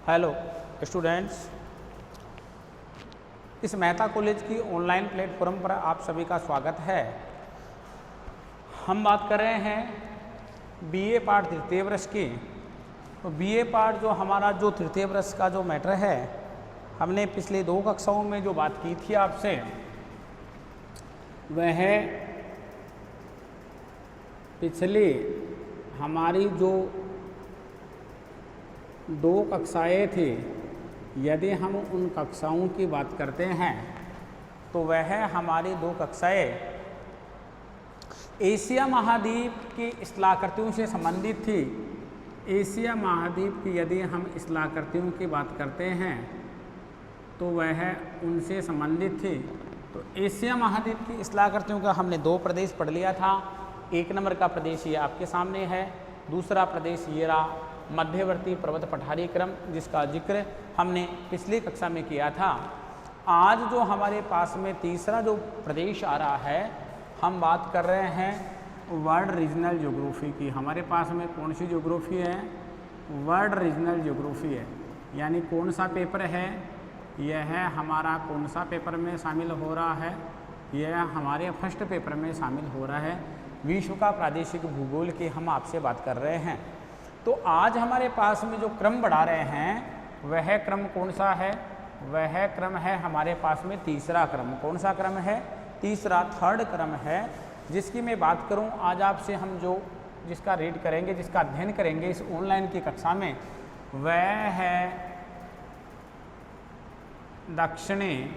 Hello students, इस Mehta college की online platform पर आप सभी का स्वागत है। हम बात कर रहे हैं बीए पार्ट तृतीय वर्ष की। तो बीए पार्ट जो हमारा जो तृतीय वर्ष का जो मैटर है, हमने पिछले 2 कक्षाओं में जो बात की थी आपसे, वह पिछले हमारी जो 2 कक्षाएँ थी, यदि हम उन कक्षाओं की बात करते हैं तो वह हमारी 2 कक्षाएँ एशिया महाद्वीप की स्थलाकृतियों से संबंधित थी। एशिया महाद्वीप की यदि हम स्थलाकृतियों की बात करते हैं तो वह उनसे संबंधित थी। तो एशिया महाद्वीप की स्थलाकृतियों का हमने 2 प्रदेश पढ़ लिया था। 1 नंबर का प्रदेश ये आपके सामने है, दूसरा प्रदेश ये रहा मध्यवर्ती पर्वत पठारी क्रम, जिसका जिक्र हमने पिछली कक्षा में किया था। आज जो हमारे पास में तीसरा जो प्रदेश आ रहा है, हम बात कर रहे हैं वर्ल्ड रीजनल ज्योग्राफी की। हमारे पास में कौन सी ज्योग्राफी है? वर्ल्ड रीजनल ज्योग्राफी है। यानी कौन सा पेपर है यह हमारा, कौन सा पेपर में शामिल हो रहा है? यह हमारे फर्स्ट पेपर में शामिल हो रहा है। विश्व का प्रादेशिक भूगोल की हम आपसे बात कर रहे हैं। तो आज हमारे पास में जो क्रम बढ़ा रहे हैं वह क्रम कौन सा है? वह क्रम है हमारे पास में तीसरा क्रम। कौन सा क्रम है? तीसरा, थर्ड क्रम है, जिसकी मैं बात करूं आज आपसे, हम जो जिसका रीड करेंगे, जिसका अध्ययन करेंगे इस ऑनलाइन की कक्षा में, वह है दक्षिणी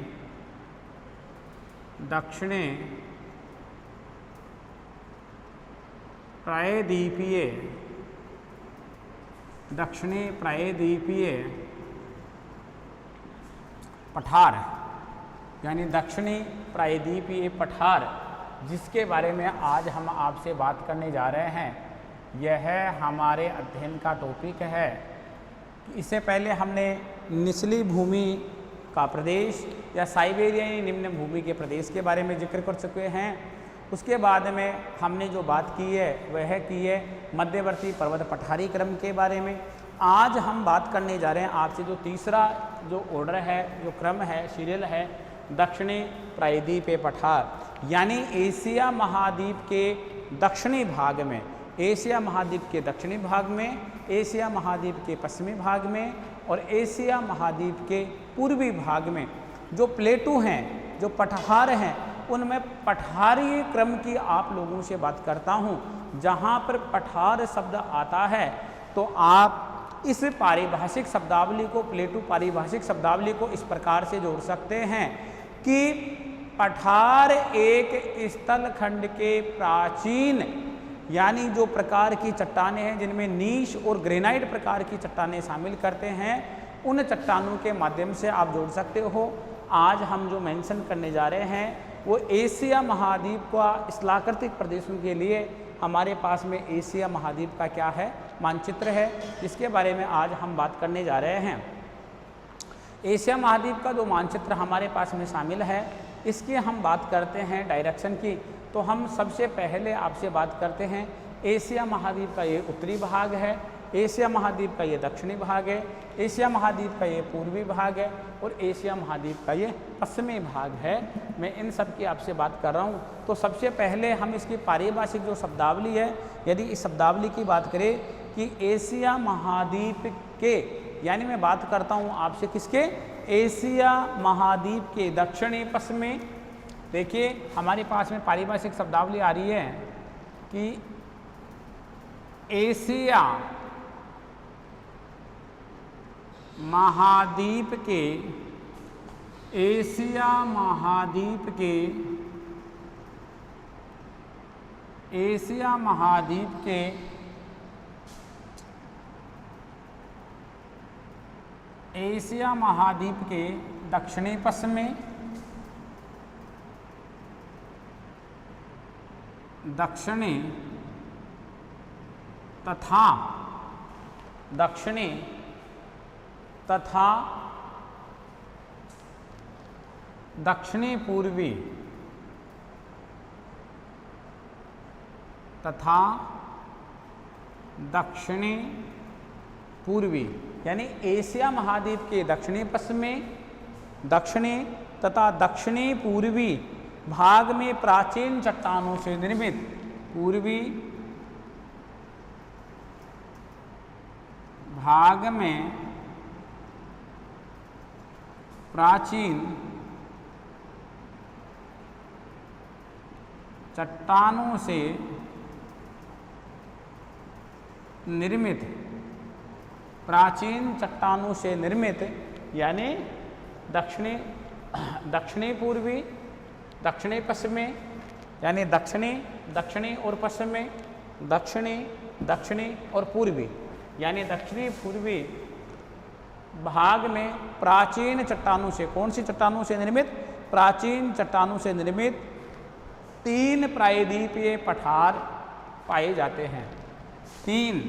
प्रायद्वीपीय पठार, यानी दक्षिणी प्रायद्वीपीय पठार, जिसके बारे में आज हम आपसे बात करने जा रहे हैं। यह हमारे अध्ययन का टॉपिक है। इससे पहले हमने निचली भूमि का प्रदेश या साइबेरियाई निम्न भूमि के प्रदेश के बारे में जिक्र कर चुके हैं। उसके बाद में हमने जो बात की है वह की है मध्यवर्ती पर्वत पठारी क्रम के बारे में। आज हम बात करने जा रहे हैं आपसे जो तीसरा जो ऑर्डर है, जो क्रम है, सीरियल है, दक्षिणी प्रायद्वीपीय पठार, यानी एशिया महाद्वीप के दक्षिणी भाग में, एशिया महाद्वीप के दक्षिणी भाग में, एशिया महाद्वीप के पश्चिमी भाग में और एशिया महाद्वीप के पूर्वी भाग में जो प्लेटू हैं, जो पठार हैं, उनमें पठारी क्रम की आप लोगों से बात करता हूं। जहां पर पठार शब्द आता है तो आप इस पारिभाषिक शब्दावली को, प्लेटू पारिभाषिक शब्दावली को इस प्रकार से जोड़ सकते हैं कि पठार एक स्थल खंड के प्राचीन, यानी जो प्रकार की चट्टानें हैं जिनमें नीश और ग्रेनाइट प्रकार की चट्टानें शामिल करते हैं, उन चट्टानों के माध्यम से आप जोड़ सकते हो। आज हम जो मेंशन करने जा रहे हैं वो एशिया महाद्वीप का स्थलाकृतिक प्रदेशों के लिए हमारे पास में एशिया महाद्वीप का क्या है? मानचित्र है, जिसके बारे में आज हम बात करने जा रहे हैं। एशिया महाद्वीप का जो मानचित्र हमारे पास में शामिल है, इसकी हम बात करते हैं डायरेक्शन की। तो हम सबसे पहले आपसे बात करते हैं एशिया महाद्वीप का ये उत्तरी भाग है, एशिया महाद्वीप का ये दक्षिणी भाग है, एशिया महाद्वीप का ये पूर्वी भाग है और एशिया महाद्वीप का ये पश्चिमी भाग है। मैं इन सब की आपसे बात कर रहा हूँ। तो सबसे पहले हम इसकी पारिभाषिक जो शब्दावली है, यदि इस शब्दावली की बात करें कि एशिया महाद्वीप के, यानी मैं बात करता हूँ आपसे किसके? एशिया महाद्वीप के दक्षिणी पश्चिमी। देखिए हमारे पास में पारिभाषिक शब्दावली आ रही है कि एशिया महाद्वीप के, एशिया महाद्वीप के, एशिया महाद्वीप के एशिया महाद्वीप के दक्षिणी पश्चिमी, दक्षिणी तथा दक्षिणी तथा दक्षिणी पूर्वी तथा दक्षिणी पूर्वी, यानी एशिया महाद्वीप के दक्षिणी पश्चिमी, दक्षिणी तथा दक्षिणी पूर्वी भाग में प्राचीन चट्टानों से निर्मित पूर्वी भाग में प्राचीन चट्टानों से निर्मित, प्राचीन चट्टानों से निर्मित, यानी दक्षिणी पूर्वी, दक्षिणी पश्चिमी, यानी दक्षिणी और पश्चिमी, दक्षिणी और पूर्वी, यानी दक्षिणी पूर्वी भाग में प्राचीन चट्टानों से, कौन सी चट्टानों से निर्मित? प्राचीन चट्टानों से निर्मित 3 प्रायद्वीपीय पठार पाए जाते हैं। तीन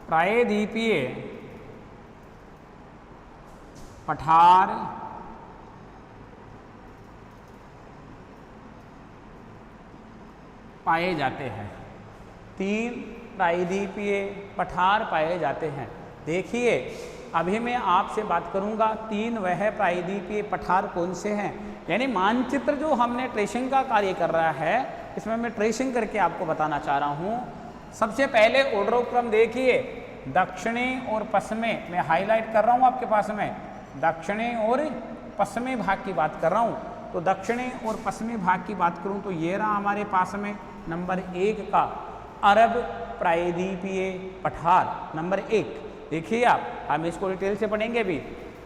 प्रायद्वीपीय पठार पाए जाते हैं। 3 प्रायद्वीपीय पठार पाए जाते हैं। देखिए, अभी मैं आपसे बात करूंगा 3 वह प्रायद्वीपीय पठार कौन से हैं, यानी मानचित्र जो हमने ट्रेसिंग का कार्य कर रहा है, इसमें मैं ट्रेसिंग करके आपको बताना चाह रहा हूं। सबसे पहले ऑर्डर क्रम देखिए, दक्षिणी और पश्चिमी, मैं हाईलाइट कर रहा हूं आपके पास में, दक्षिणी और पश्चिमी भाग की बात कर रहा हूं। तो दक्षिणी और पश्चिमी भाग की बात करूं तो ये रहा हमारे पास में नंबर 1 का अरब प्रायद्वीपीय पठार, नंबर 1। देखिए आप, हम इसको डिटेल से पढ़ेंगे भी।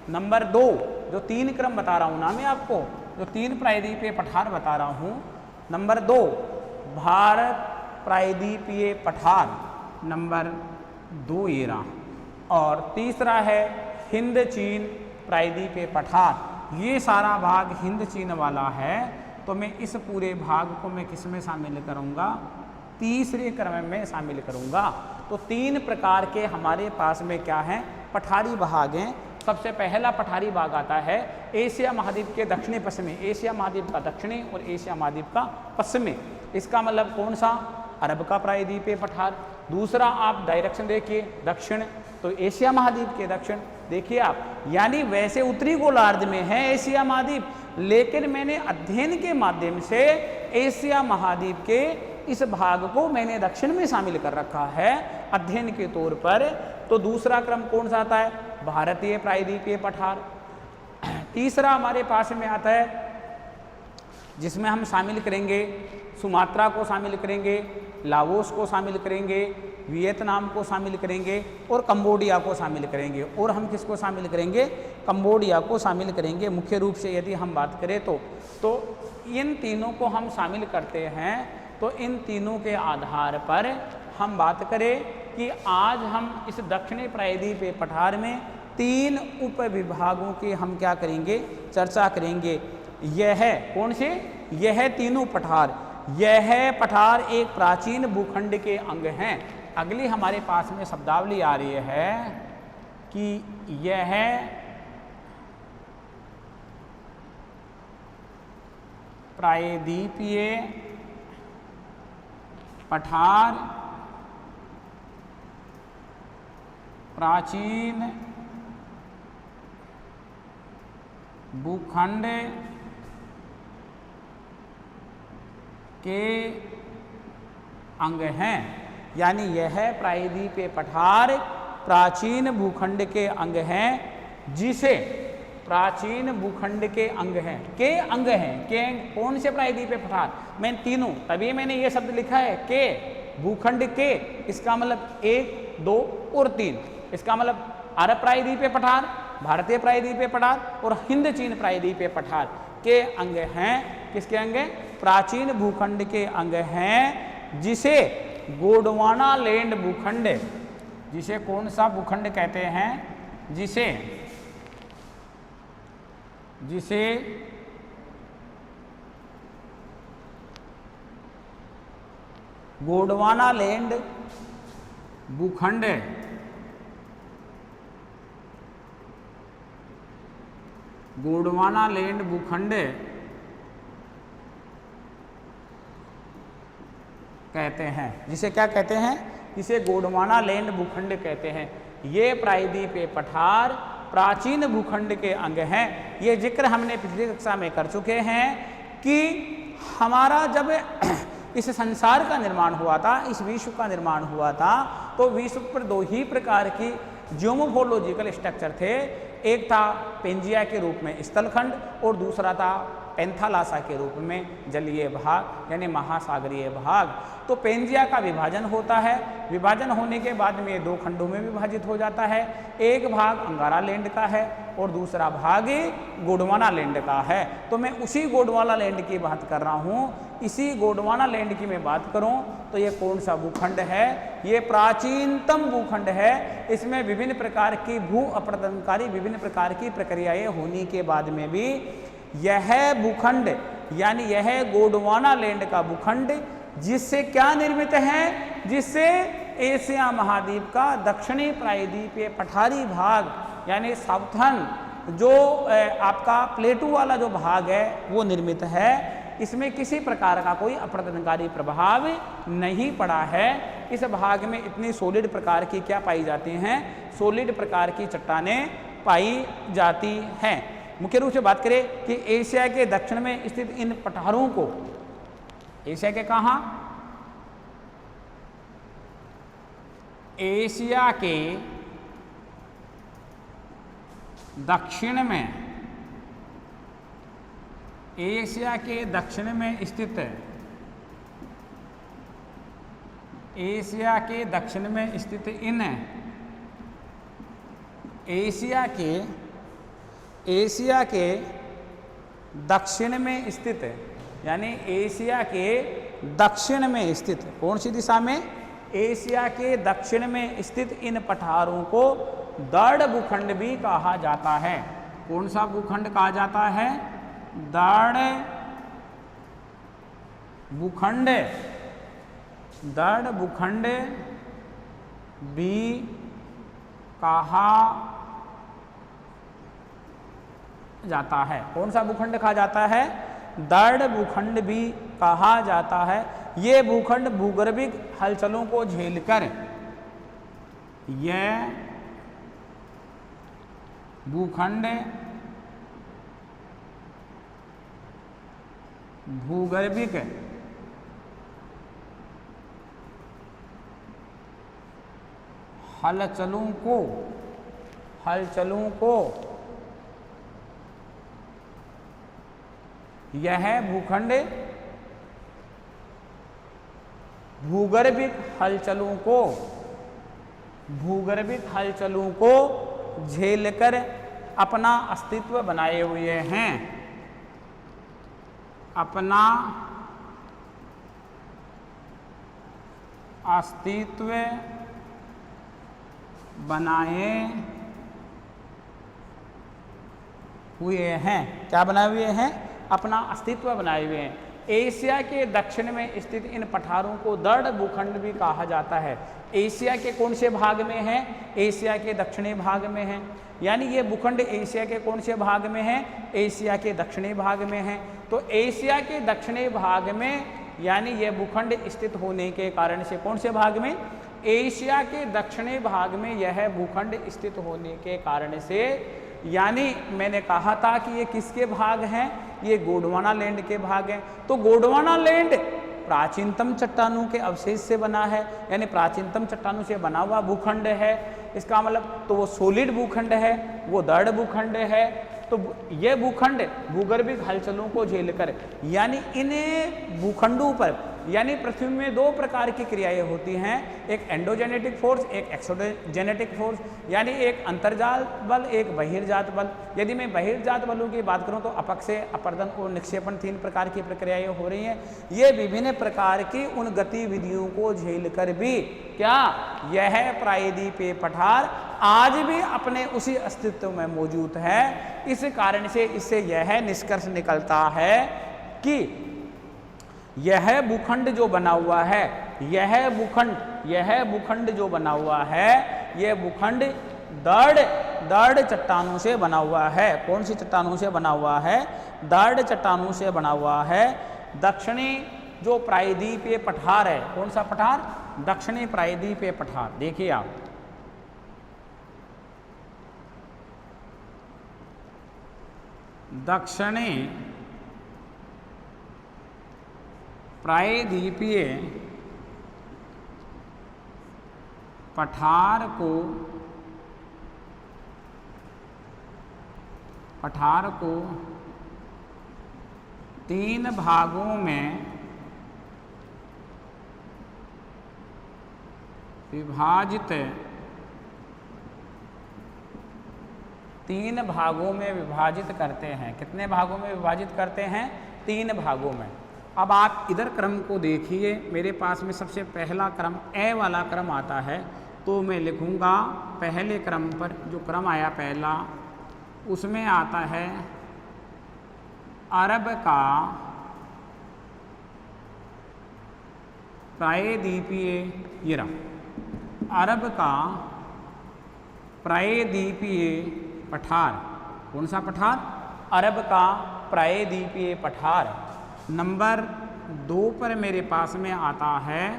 नंबर 2, जो 3 क्रम बता रहा हूं ना मैं आपको, जो 3 प्रायद्वीपीय पठार बता रहा हूं, नंबर 2 भारत प्रायद्वीपीय पठार, नंबर 2 ये रहा। और तीसरा है हिंद चीन प्रायद्वीपीय पठार। ये सारा भाग हिंद चीन वाला है, तो मैं इस पूरे भाग को मैं किस में शामिल करूंगा? तीसरे क्रम में शामिल करूंगा। तो 3 प्रकार के हमारे पास में क्या है? पठारी भाग हैं। सबसे पहला पठारी भाग आता है एशिया महाद्वीप के दक्षिणी पश्चिमी, एशिया महाद्वीप का दक्षिणी और एशिया महाद्वीप का पश्चिमी। इसका मतलब कौन सा? अरब का प्रायद्वीपीय पठार। दूसरा आप डायरेक्शन देखिए, दक्षिण, तो एशिया महाद्वीप के दक्षिण। देखिए आप, यानी वैसे उत्तरी गोलार्ध में है एशिया महाद्वीप, लेकिन मैंने अध्ययन के माध्यम से एशिया महाद्वीप के इस भाग को मैंने दक्षिण में शामिल कर रखा है अध्ययन के तौर पर। तो दूसरा क्रम कौन सा आता है? भारतीय प्रायद्वीपीय पठार। तीसरा हमारे पास में आता है जिसमें हम शामिल करेंगे सुमात्रा को शामिल करेंगे, लाओस को शामिल करेंगे, वियतनाम को शामिल करेंगे और कंबोडिया को शामिल करेंगे। और हम किसको शामिल करेंगे? कंबोडिया को शामिल करेंगे। मुख्य रूप से यदि हम बात करें तो इन तीनों को हम शामिल करते हैं। तो इन तीनों के आधार पर हम बात करें कि आज हम इस दक्षिणी प्रायद्वीपीय पठार में 3 उप विभागों की हम क्या करेंगे? चर्चा करेंगे। यह कौन से? यह तीनों पठार, यह पठार एक प्राचीन भूखंड के अंग हैं। अगली हमारे पास में शब्दावली आ रही है कि यह प्रायद्वीपीय पठार प्राचीन भूखंड के अंग हैं। यानी यह प्रायद्वीपीय पठार प्राचीन भूखंड के अंग हैं, जिसे प्राचीन भूखंड के अंग हैं, के अंग हैं, के कौन से प्रायद्वीपीय पठार? मैं तीनों, तभी मैंने ये शब्द लिखा है के, भूखंड के। इसका मतलब 1, 2 और 3। इसका मतलब अरब प्रायद्वीपीय पठार, भारतीय प्रायद्वीपीय पठार और हिंद चीन प्रायद्वीपीय पठार के अंग हैं। किसके अंग हैं? प्राचीन भूखंड के अंग हैं, जिसे गोंडवाना लैंड भूखंड, जिसे कौन सा भूखंड कहते हैं? जिसे गोंडवाना लैंड भूखंड गोंडवाना लैंड भूखंड कहते हैं। जिसे क्या कहते हैं? इसे गोंडवाना लैंड भूखंड कहते हैं। ये प्रायद्वीपीय पठार प्राचीन भूखंड के अंग हैं। ये जिक्र हमने पिछली कक्षा में कर चुके हैं कि हमारा जब इस संसार का निर्माण हुआ था, इस विश्व का निर्माण हुआ था, तो विश्व पर दो ही प्रकार की जियोमोर्फोलॉजिकल स्ट्रक्चर थे। एक था पेंजिया के रूप में स्थलखंड और दूसरा था पेंथालासा के रूप में जलीय भाग यानी महासागरीय भाग। तो पेंजिया का विभाजन होता है, विभाजन होने के बाद में दो खंडों में विभाजित हो जाता है। एक भाग अंगारा लैंड का है और दूसरा भाग गोंडवाना लैंड का है। तो मैं उसी गोंडवाना लैंड की बात कर रहा हूँ। इसी गोंडवाना लैंड की मैं बात करूं तो ये कौन सा भूखंड है? ये प्राचीनतम भूखंड है। इसमें विभिन्न प्रकार की भू अपरदनकारी विभिन्न प्रकार की प्रक्रियाएं होने के बाद में भी यह भूखंड यानी यह गोंडवाना लैंड का भूखंड जिससे क्या निर्मित है? जिससे एशिया महाद्वीप का दक्षिणी प्रायद्वीपीय पठारी भाग यानी साउथर्न जो आपका प्लेटू वाला जो भाग है वो निर्मित है। इसमें किसी प्रकार का कोई अपरदनकारी प्रभाव नहीं पड़ा है। इस भाग में इतनी सॉलिड प्रकार की क्या पाई जाती हैं? सॉलिड प्रकार की चट्टानें पाई जाती हैं। मुख्य रूप से बात करें कि एशिया के दक्षिण में स्थित इन पठारों को, एशिया के कहाँ? एशिया के दक्षिण में, एशिया के दक्षिण में स्थित, एशिया के दक्षिण में स्थित इन एशिया के दक्षिण में स्थित यानी एशिया के दक्षिण में स्थित कौन सी दिशा में? एशिया के दक्षिण में स्थित इन पठारों को दर्ड भूखंड भी कहा जाता है। कौन सा भूखंड कहा जाता है? दर्ड भूखंड। दर्ड भूखंड भी कहा जाता है। कौन सा भूखंड कहा जाता है? दर्ड भूखंड भी कहा जाता है। ये भूखंड भूगर्भिक हलचलों को झेलकर, यह भूखंड भूगर्भिक हलचलों को यह भूखंड भूगर्भिक हलचलों को झेलकर अपना अस्तित्व बनाए हुए हैं। अपना अस्तित्व बनाए हुए हैं। क्या बनाए हुए हैं? अपना अस्तित्व बनाए हुए हैं। एशिया के दक्षिण में स्थित इन पठारों को दर्ड भूखंड भी कहा जाता है। एशिया के कौन से भाग में है? एशिया के दक्षिणी भाग में है। यानी ये भूखंड एशिया के कौन से भाग में है? एशिया के दक्षिणी भाग में है। तो एशिया के दक्षिणी भाग में यानी ये भूखंड स्थित होने के कारण से कौन से भाग में? एशिया के दक्षिणी भाग में यह भूखंड स्थित होने के कारण से, यानी मैंने कहा था कि ये किसके भाग हैं? ये गोंडवाना लैंड के भाग हैं। तो गोंडवाना लैंड प्राचीनतम चट्टानों के अवशेष से बना है, यानी प्राचीनतम चट्टानों से बना हुआ भूखंड है। इसका मतलब तो वो सॉलिड भूखंड है, वो दृढ़ भूखंड है। तो ये भूखंड भूगर्भिक हलचलों को झेलकर, यानी इन भूखंडों पर यानी पृथ्वी में दो प्रकार की क्रियाएं होती हैं, एक एंडोजेनेटिक फोर्स, एक एक्सोजेनेटिक फोर्स, यानी एक अंतर्जात बल, एक बहिर्जात बल। यदि मैं बहिर्जात बलों की बात करूं तो अपक्षय, अपरदन और निक्षेपण 3 प्रकार की प्रक्रियाएं हो रही हैं। ये विभिन्न प्रकार की उन गतिविधियों को झेलकर भी क्या यह प्रायद्वीपीय पठार आज भी अपने उसी अस्तित्व में मौजूद है। इस कारण से इससे यह निष्कर्ष निकलता है कि यह भूखंड जो बना हुआ है, यह भूखंड जो बना हुआ है, यह भूखंड दृढ़ चट्टानों से बना हुआ है। कौन सी चट्टानों से बना हुआ है? दृढ़ चट्टानों से बना हुआ है। दक्षिणी जो प्रायद्वीपीय पठार है, कौन सा पठार? दक्षिणी प्रायद्वीपीय पठार। देखिए आप, दक्षिणी प्रायद्वीपीय पठार को 3 भागों में विभाजित 3 भागों में विभाजित करते हैं। कितने भागों में विभाजित करते हैं? 3 भागों में। अब आप इधर क्रम को देखिए, मेरे पास में सबसे पहला क्रम ए वाला क्रम आता है, तो मैं लिखूंगा पहले क्रम पर जो क्रम आया पहला, उसमें आता है अरब का प्रायद्वीपीय, ये रहा अरब का प्रायद्वीपीय पठार। कौन सा पठार? अरब का प्रायद्वीपीय पठार। नंबर 2 पर मेरे पास में आता है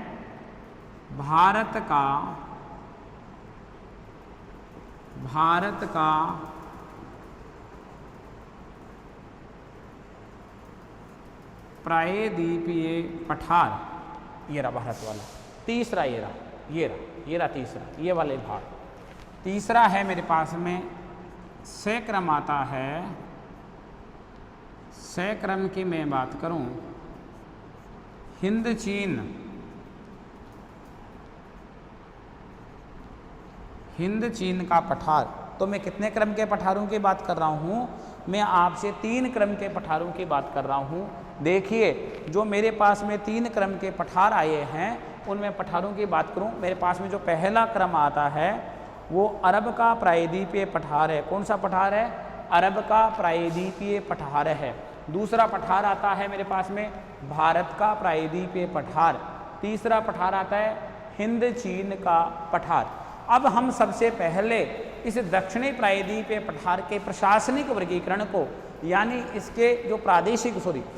भारत का प्रायद्वीपीय पठार, ये रहा भारत वाला। तीसरा ये रहा तीसरा, ये वाले भाग। तीसरा है मेरे पास में से क्रम आता है, से क्रम की मैं बात करूं, हिंद चीन का पठार। तो मैं कितने क्रम के पठारों की बात कर रहा हूं? मैं आपसे 3 क्रम के पठारों की बात कर रहा हूं। देखिए, जो मेरे पास में 3 क्रम के पठार आए हैं, उनमें पठारों की बात करूं, मेरे पास में जो पहला क्रम आता है वो अरब का प्रायद्वीपीय पठार है। कौन सा पठार है? अरब का प्रायद्वीपीय पठार है। दूसरा पठार आता है मेरे पास में भारत का प्रायद्वीपीय पठार। तीसरा पठार आता है हिंद चीन का पठार। अब हम सबसे पहले इस दक्षिणी प्रायद्वीपीय पठार के प्रशासनिक वर्गीकरण को, यानी इसके जो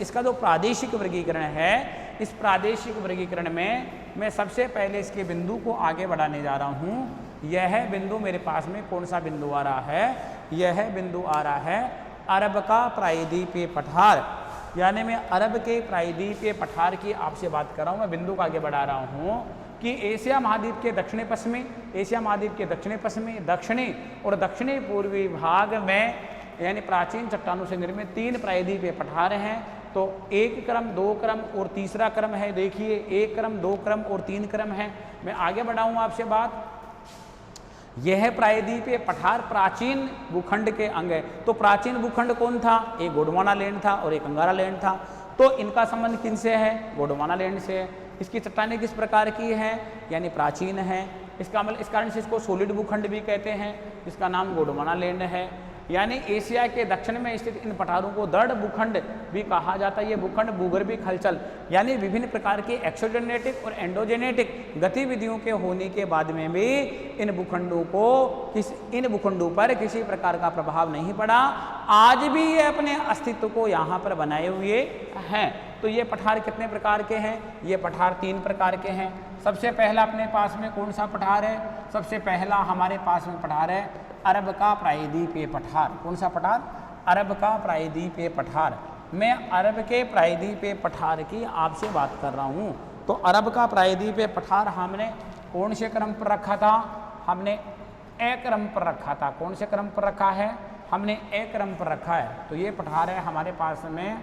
इसका जो प्रादेशिक वर्गीकरण है, इस प्रादेशिक वर्गीकरण में मैं सबसे पहले इसके बिंदु को आगे बढ़ाने जा रहा हूँ। यह बिंदु मेरे पास में कौन सा बिंदु आ रहा है? यह बिंदु आ रहा है अरब का प्रायद्वीपीय पठार। यानी मैं अरब के प्रायद्वीपीय पठार की आपसे बात कर रहा हूँ, मैं बिंदु को आगे बढ़ा रहा हूँ कि एशिया महाद्वीप के दक्षिणी पश्चिमी, दक्षिणी और दक्षिणी पूर्वी भाग में, यानी प्राचीन चट्टानों से निर्मित 3 प्रायद्वीपीय पठार हैं। तो 1 क्रम, 2 क्रम और तीसरा क्रम है। देखिए, 1 क्रम, 2 क्रम और 3 क्रम है। मैं आगे बढ़ाऊँ आपसे बात। यह प्रायद्वीपीय पठार प्राचीन भूखंड के अंग है। तो प्राचीन भूखंड कौन था? एक गोंडवाना लैंड था और एक अंगारा लैंड था। तो इनका संबंध किनसे है? गोंडवाना लैंड से है। इसकी चट्टानें किस प्रकार की है? यानी प्राचीन है। इसका मतलब इस कारण से इसको सॉलिड भूखंड भी कहते हैं, जिसका नाम गोंडवाना लैंड है। यानी एशिया के दक्षिण में स्थित इन पठारों को दृढ़ भूखंड भी कहा जाता है। ये भूखंड भूगर्भीय हलचल, यानी विभिन्न प्रकार के एक्सोजेनेटिक और एंडोजेनेटिक गतिविधियों के होने के बाद में भी इन भूखंडों पर किसी प्रकार का प्रभाव नहीं पड़ा। आज भी ये अपने अस्तित्व को यहाँ पर बनाए हुए हैं। तो ये पठार कितने प्रकार के हैं? ये पठार 3 प्रकार के हैं। सबसे पहला अपने पास में कौन सा पठार है? सबसे पहला हमारे पास में पठार है अरब का प्रायद्वीपीय पठार। कौन सा पठार? अरब का प्रायद्वीपीय पठार। मैं अरब के प्रायद्वीपीय पठार की आपसे बात कर रहा हूँ। तो अरब का प्रायद्वीपीय पठार हमने कौन से क्रम पर रखा था? हमने ए क्रम पर रखा था। कौन से क्रम पर रखा है? हमने ए क्रम पर रखा है। तो ये पठार है हमारे पास में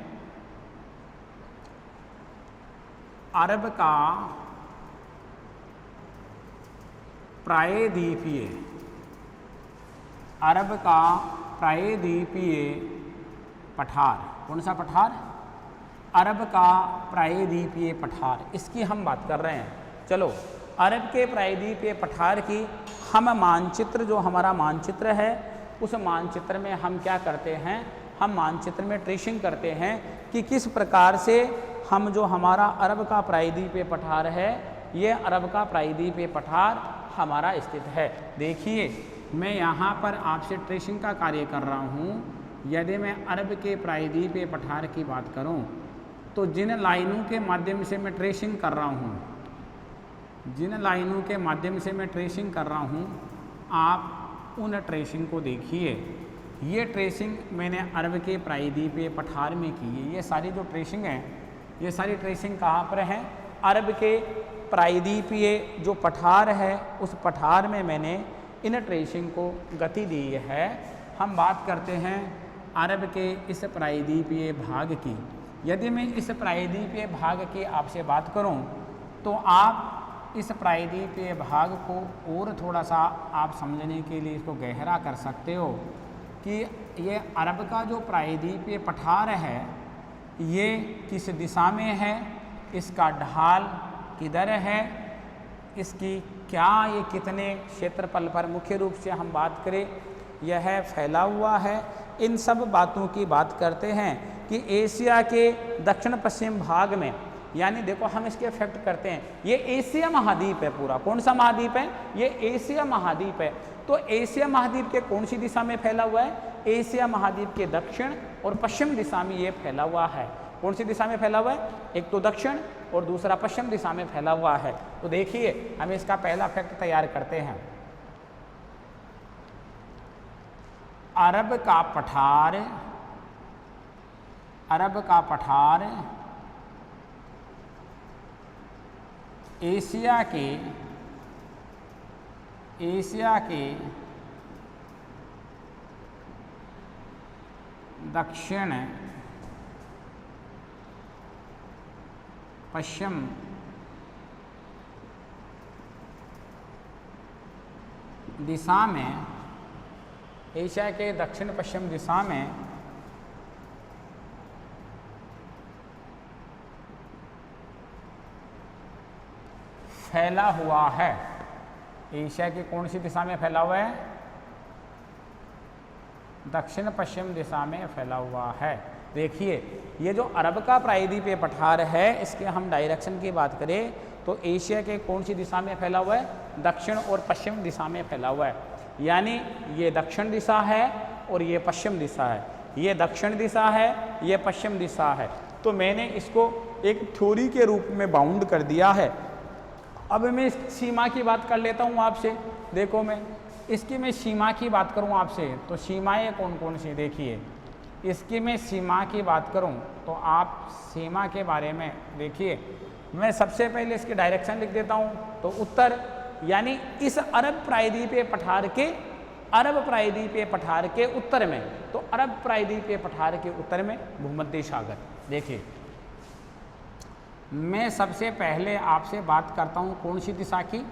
अरब का प्रायद्वीपीय पठार। कौन सा पठार? अरब का प्रायद्वीपीय पठार। इसकी हम बात कर रहे हैं। चलो, अरब के प्रायद्वीपीय पठार की हम मानचित्र, जो हमारा मानचित्र है, उस मानचित्र में हम क्या करते हैं? हम मानचित्र में ट्रेसिंग करते हैं कि किस प्रकार से हम जो हमारा अरब का प्रायद्वीपीय पठार है, ये अरब का प्रायद्वीपीय पठार हमारा स्थित है। देखिए, मैं यहाँ पर आपसे ट्रेसिंग का कार्य कर रहा हूँ। यदि मैं अरब के प्रायद्वीपीय पठार की बात करूँ तो जिन लाइनों के माध्यम से मैं ट्रेसिंग कर रहा हूँ, जिन लाइनों के माध्यम से मैं ट्रेसिंग कर रहा हूँ, आप उन ट्रेसिंग को देखिए। ये ट्रेसिंग मैंने अरब के प्रायद्वीपीय पठार में की है। ये सारी जो ट्रेसिंग है, ये सारी ट्रेसिंग कहाँ पर है? अरब के प्रायद्वीपीय जो पठार है, उस पठार में मैंने इन ट्रेसिंग को गति दी है। हम बात करते हैं अरब के इस प्रायद्वीपीय भाग की। यदि मैं इस प्रायद्वीपीय भाग की आपसे बात करूं, तो आप इस प्रायद्वीपीय भाग को और थोड़ा सा आप समझने के लिए इसको गहरा कर सकते हो कि ये अरब का जो प्रायद्वीपीय पठार है, ये किस दिशा में है, इसका ढाल किधर है, इसकी क्या, ये कितने क्षेत्रफल पर मुख्य रूप से हम बात करें यह फैला हुआ है। इन सब बातों की बात करते हैं कि एशिया के दक्षिण पश्चिम भाग में, यानी देखो हम इसके फैक्ट करते हैं, ये एशिया महाद्वीप है पूरा। कौन सा महाद्वीप है? ये एशिया महाद्वीप है। तो एशिया महाद्वीप के कौन सी दिशा में फैला हुआ है? एशिया महाद्वीप के दक्षिण और पश्चिम दिशा में ये फैला हुआ है। कौन सी दिशा में फैला हुआ है? एक तो दक्षिण और दूसरा पश्चिम दिशा में फैला हुआ है। तो देखिए हम इसका पहला फैक्ट तैयार करते हैं। अरब का पठार, अरब का पठार एशिया के दक्षिण पश्चिम दिशा में, एशिया के दक्षिण पश्चिम दिशा में फैला हुआ है। एशिया की कौन सी दिशा में फैला हुआ है? दक्षिण पश्चिम दिशा में फैला हुआ है। देखिए ये जो अरब का प्रायद्वीपीय पठार है, इसके हम डायरेक्शन की बात करें तो एशिया के कौन सी दिशा में फैला हुआ है? दक्षिण और पश्चिम दिशा में फैला हुआ है। यानी ये दक्षिण दिशा है और ये पश्चिम दिशा है। ये दक्षिण दिशा है, ये पश्चिम दिशा है। तो मैंने इसको एक थ्योरी के रूप में बाउंड कर दिया है। अब मैं इस सीमा की बात कर लेता हूँ आपसे। देखो मैं इसकी मैं सीमा की बात करूँ आपसे, तो सीमाएं कौन कौन सी? देखिए इसकी मैं सीमा की बात करूँ तो आप सीमा के बारे में देखिए, मैं सबसे पहले इसकी डायरेक्शन लिख देता हूँ। तो उत्तर, यानी इस अरब प्रायद्वीपीय पठार के, अरब प्रायद्वीपीय पठार के उत्तर में, तो अरब प्रायद्वीपीय पठार के उत्तर में भूमध्य सागर। देखिए मैं सबसे पहले आपसे बात करता हूँ कौन सी दिशा की?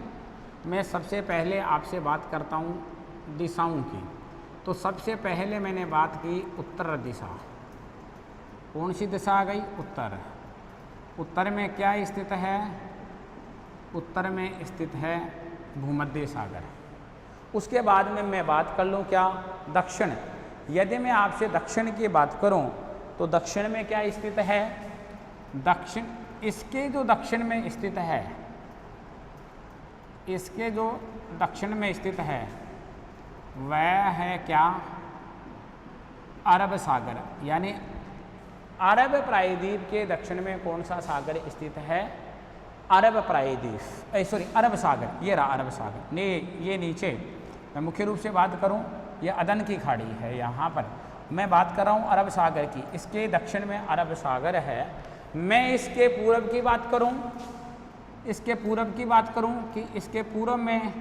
मैं सबसे पहले आपसे बात करता हूँ दिशाओं की। तो सबसे पहले मैंने बात की उत्तर दिशा। कौन सी दिशा आ गई? उत्तर। उत्तर में क्या स्थित है? उत्तर में स्थित है भूमध्य सागर। उसके बाद में मैं बात कर लूँ क्या? दक्षिण। यदि मैं आपसे दक्षिण की बात करूँ तो दक्षिण में क्या स्थित है? दक्षिण, इसके जो दक्षिण में स्थित है, इसके जो दक्षिण में स्थित है वह है क्या? अरब सागर। यानी अरब प्रायद्वीप के दक्षिण में कौन सा सागर स्थित है? अरब प्रायद्वीप, सॉरी अरब सागर। ये रहा अरब सागर। ने ये नीचे मैं मुख्य रूप से बात करूं, ये अदन की खाड़ी है। यहाँ पर मैं बात कर रहा हूँ अरब सागर की। इसके दक्षिण में अरब सागर है। मैं इसके पूरब की बात करूं, इसके पूरब की बात करूं कि इसके पूरब में,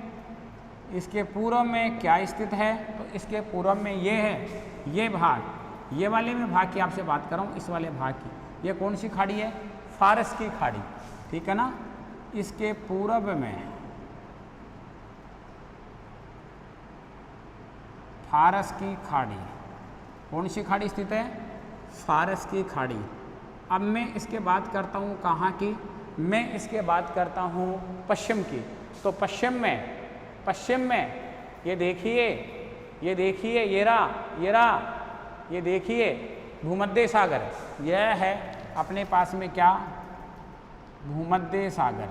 इसके पूरब में क्या स्थित है? तो इसके पूरब में ये है, ये भाग, ये वाले में भाग की आपसे बात कर रहा हूँ, इस वाले भाग की। ये कौन सी खाड़ी है? फारस की खाड़ी, ठीक है ना। इसके पूरब में फारस की खाड़ी। कौन सी खाड़ी स्थित है? फारस की खाड़ी। अब मैं इसके बात करता हूँ कहाँ की? मैं इसके बात करता हूँ पश्चिम की। तो पश्चिम में ये देखिए, ये देखिए, ये रहा, ये रहा, ये देखिए भूमध्य सागर। यह है अपने पास में क्या? भूमध्य सागर।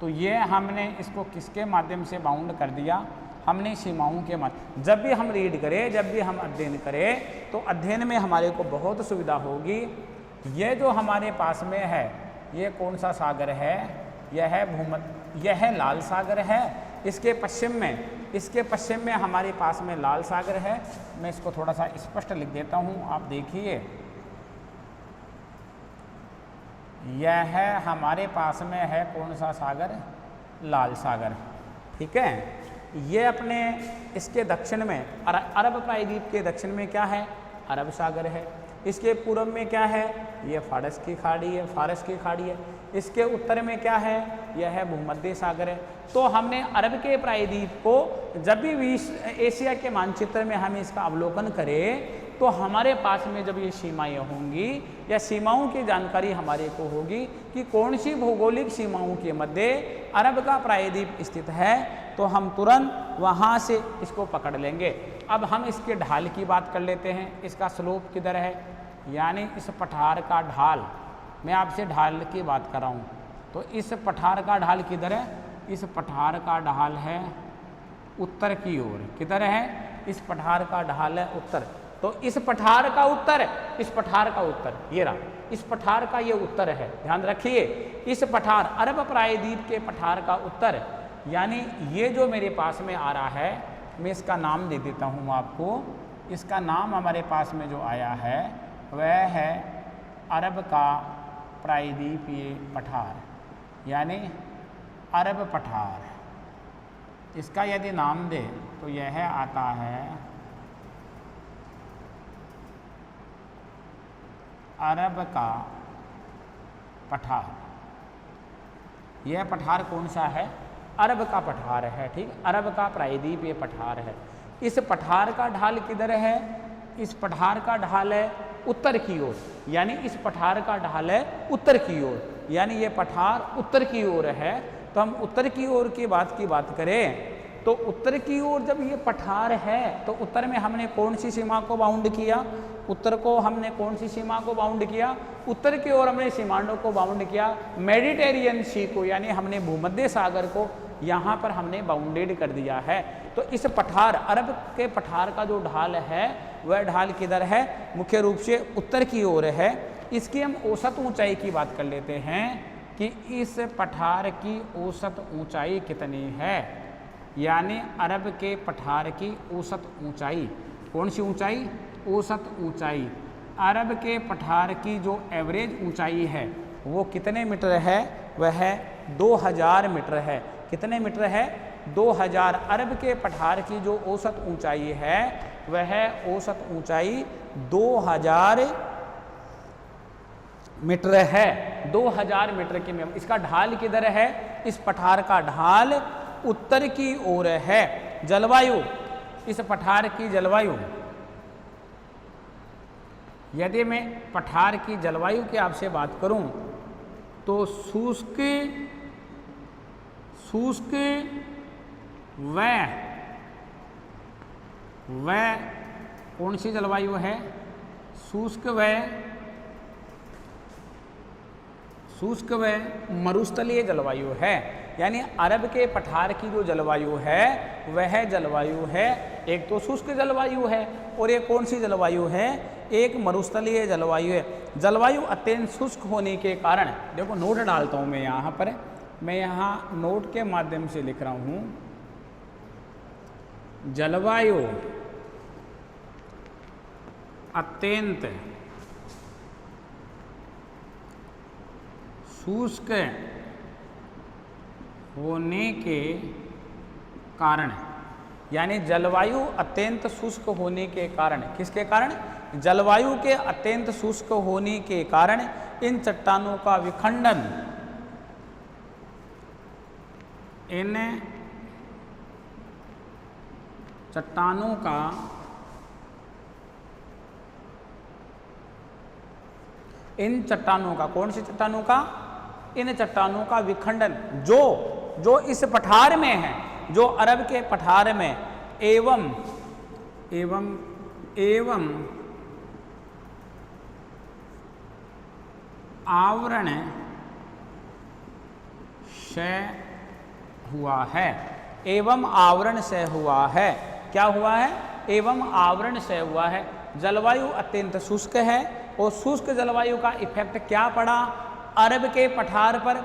तो ये हमने इसको किसके माध्यम से बाउंड कर दिया? हमने सीमाओं के माध्यम। जब भी हम रीड करें, जब भी हम अध्ययन करें, तो अध्ययन में हमारे को बहुत सुविधा होगी ये जो हमारे पास में है ये कौन सा सागर है? यह भूमध्य, यह लाल सागर है। इसके पश्चिम में हमारे पास में लाल सागर है। मैं इसको थोड़ा सा स्पष्ट लिख देता हूँ, आप देखिए। यह हमारे पास में है कौन सा सागर? लाल सागर। ठीक है। ये अपने इसके दक्षिण में अरब प्रायद्वीप के दक्षिण में क्या है? अरब सागर है। इसके पूर्व में क्या है? ये फारस की खाड़ी है। इसके उत्तर में क्या है? यह है भूमध्य सागर है। तो हमने अरब के प्रायद्वीप को जब भी एशिया के मानचित्र में हम इसका अवलोकन करें तो हमारे पास में जब ये सीमाएं होंगी या सीमाओं की जानकारी हमारे को होगी कि कौन सी भौगोलिक सीमाओं के मध्य अरब का प्रायद्वीप स्थित है, तो हम तुरंत वहाँ से इसको पकड़ लेंगे। अब हम इसके ढाल की बात कर लेते हैं। इसका स्लोप किधर है? यानी इस पठार का ढाल, मैं आपसे ढाल की बात कर रहा हूँ, तो इस पठार का ढाल किधर है? इस पठार का ढाल है उत्तर की ओर। किधर है? इस पठार का ढाल है उत्तर। तो इस पठार का उत्तर, इस पठार का उत्तर ये रहा, इस पठार का ये उत्तर है। ध्यान रखिए, इस पठार अरब प्रायद्वीप के पठार का उत्तर, यानी ये जो मेरे पास में आ रहा है, मैं इसका नाम दे देता हूँ आपको। इसका नाम हमारे पास में जो आया है वह है अरब का प्रायद्वीपीय पठार, यानी अरब पठार। इसका यदि नाम दे तो यह आता है अरब का पठार। यह पठार कौन सा है? अरब का पठार है। ठीक, अरब का प्रायद्वीप ये पठार है। इस पठार का ढाल किधर है? इस पठार का ढाल है उत्तर की ओर, यानी इस पठार का ढाल है उत्तर की ओर, यानी ये पठार उत्तर की ओर है। तो हम उत्तर की ओर की बात करें तो उत्तर की ओर जब ये पठार है तो उत्तर में हमने कौन सी सीमा को बाउंड किया? उत्तर को हमने कौन सी सीमा को बाउंड किया? उत्तर की ओर हमने सीमांडों को बाउंड किया मेडिटेरियन सी को, यानी हमने भूमध्य सागर को यहाँ पर हमने बाउंडेड कर दिया है। तो इस पठार, अरब के पठार का जो ढाल है वह ढाल किधर है? मुख्य रूप से उत्तर की ओर है। इसकी हम औसत ऊंचाई की बात कर लेते हैं कि इस पठार की औसत ऊंचाई कितनी है। यानी अरब के पठार की औसत ऊंचाई, कौन सी ऊंचाई? औसत ऊंचाई। अरब के पठार की जो एवरेज ऊंचाई है वो कितने मीटर है? वह 2000 मीटर है। कितने मीटर है? 2000। अरब के पठार की जो औसत ऊंचाई है वह औसत ऊंचाई 2000 मीटर है। 2000 मीटर की में इसका ढाल किधर है? इस पठार का ढाल उत्तर की ओर है। जलवायु, इस पठार की जलवायु, यदि मैं पठार की जलवायु की आपसे बात करूं तो शुष्क व कौन सी जलवायु है? शुष्क व मरुस्थलीय जलवायु है। यानी अरब के पठार की जो जलवायु है वह जलवायु है, एक तो शुष्क जलवायु है और एक कौन सी जलवायु है? एक मरुस्थलीय जलवायु है। जलवायु अत्यंत शुष्क होने के कारण, देखो नोट डालता हूँ मैं यहाँ पर, मैं यहाँ नोट के माध्यम से लिख रहा हूँ, जलवायु अत्यंत शुष्क होने के कारण, यानी जलवायु अत्यंत शुष्क होने के कारण, किसके कारण? जलवायु के अत्यंत शुष्क होने के कारण इन चट्टानों का विखंडन, इन चट्टानों का कौन सी चट्टानों का? इन चट्टानों का विखंडन जो इस पठार में है, जो अरब के पठार में एवं आवरण से हुआ है। एवं आवरण से हुआ है। क्या हुआ है? एवं आवरण से हुआ है। जलवायु अत्यंत शुष्क है, और शुष्क जलवायु का इफेक्ट क्या पड़ा अरब के पठार पर,